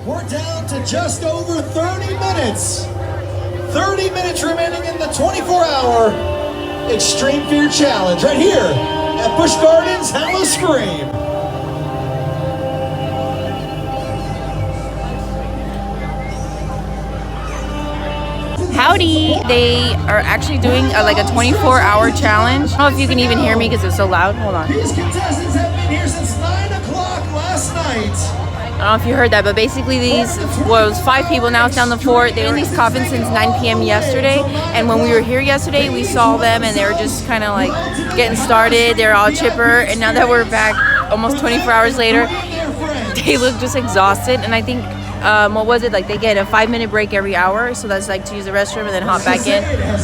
We're down to just over 30 minutes. 30 minutes remaining in the 24-hour Extreme Fear Challenge right here at Busch Gardens Howl-O-Scream. Howdy! They are actually doing like a 24-hour challenge. I don't know if you can even hear me because it's so loud. Hold on. These contestants have been here since 9 o'clock last night. I don't know if you heard that, but basically these was 5 people, now it's down to 4. They were in these coffins since 9 p.m. yesterday, and when we were here yesterday, we saw them and they were just kind of like getting started. They're all chipper, and now that we're back almost 24 hours later, they look just exhausted. And I think, what was it, like they get a 5-minute break every hour, so that's like to use the restroom and then hop back in.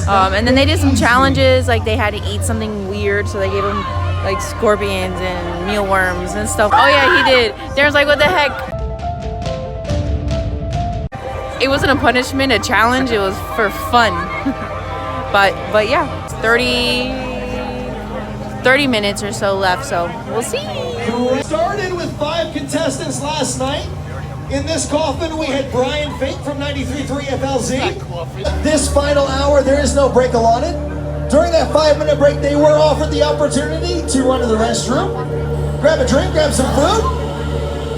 And then they did some challenges, like they had to eat something weird, so they gave them like scorpions and mealworms and stuff. Oh yeah, he did. Darren's like, what the heck? It wasn't a punishment, a challenge. It was for fun. but yeah, 30 minutes or so left, so we'll see. We started with 5 contestants last night. In this coffin, we had Brian Fink from 93.3 FLZ. This final hour, there is no break allotted. During that 5-minute break, they were offered the opportunity to run to the restroom, grab a drink, grab some food,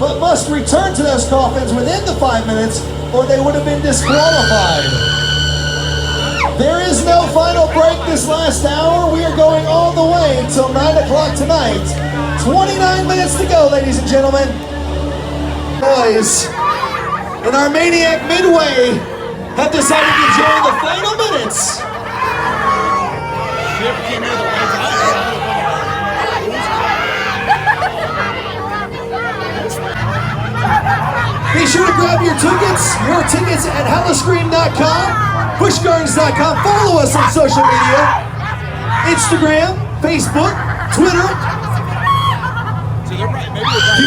but must return to those coffins within the 5 minutes or they would have been disqualified. There is no final break this last hour. We are going all the way until 9 o'clock tonight. 29 minutes to go, ladies and gentlemen. Boys in our Maniac Midway have decided to join the final minutes. Be sure to grab your tickets at Howl-O-Scream.com, BuschGardens.com. Follow us on social media, Instagram, Facebook, Twitter. You're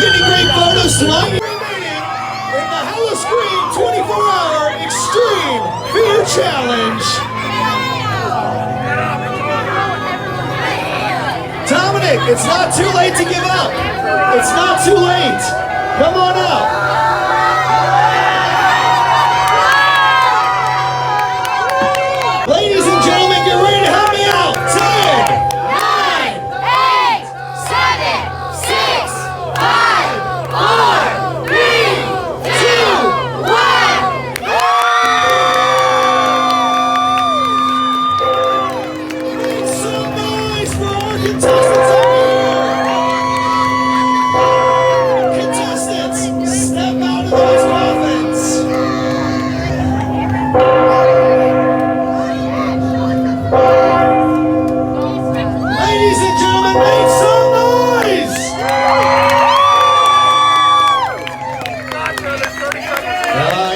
getting great photos tonight. Remaining in the Howl-O-Scream 24-hour Extreme Fear Challenge. Dominic, it's not too late to give up. It's not too late. Come on out. Ladies and gentlemen, get ready to help me out. 10, 9, 8, 7, 6, 5, 4, 3, 2, 1. Make some noise for our contestants up here. Contestants, step out of those coffins. Ladies and gentlemen, make some noise!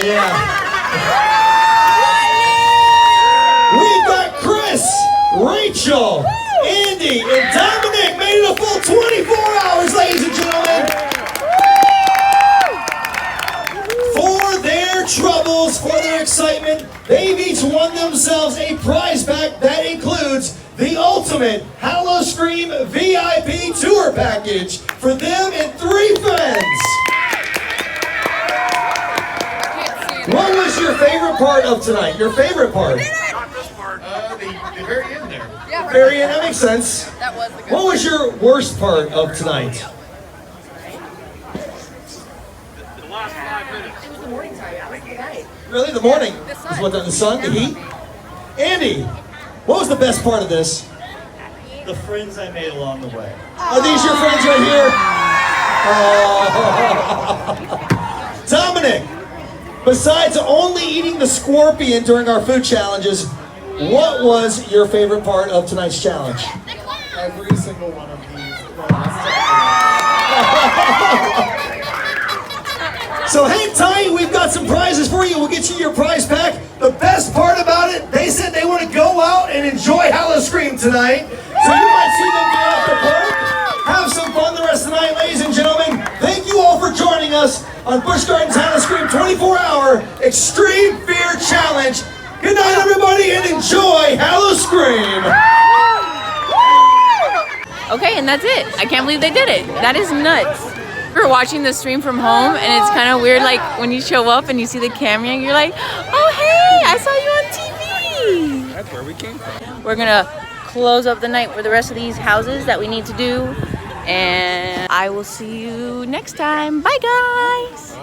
Yeah. We've got Chris, Rachel, Andy, and Dominic made it a full 24 hours, ladies and gentlemen. For their troubles, for their excitement, they've each won themselves a prize pack that includes the ultimate Howl-O-Scream VIP tour package for them and 3 friends. What was your favorite part of tonight? Your favorite part? Not this part. The very end there. Very end, that makes sense. That was the good. What was your worst part of tonight? The last 5 minutes. It was the morning time. That was the night. Really, the morning? The sun. Is what the sun, the heat? Andy, what was the best part of this? The friends I made along the way. Are these your friends right here? Dominic, besides only eating the scorpion during our food challenges, what was your favorite part of tonight's challenge? Every single one of these. So hang tight, we've got some prizes for you. We'll get you your prize pack. The best part about it, they said they want to go out and enjoy Howl-O-Scream tonight. So you might see them go out the park, have some fun the rest of the night, ladies and gentlemen. Thank you all for joining us on Busch Gardens Howl-O-Scream 24-hour Extreme Fear Challenge. Good night, everybody, and enjoy Howl-O-Scream. Okay, and that's it. I can't believe they did it. That is nuts. We're watching the stream from home, and it's kind of weird, like when you show up and you see the camera, you're like, oh hey, I saw you on TV. That's where we came from. We're gonna close up the night for the rest of these houses that we need to do, and I will see you next time. Bye guys.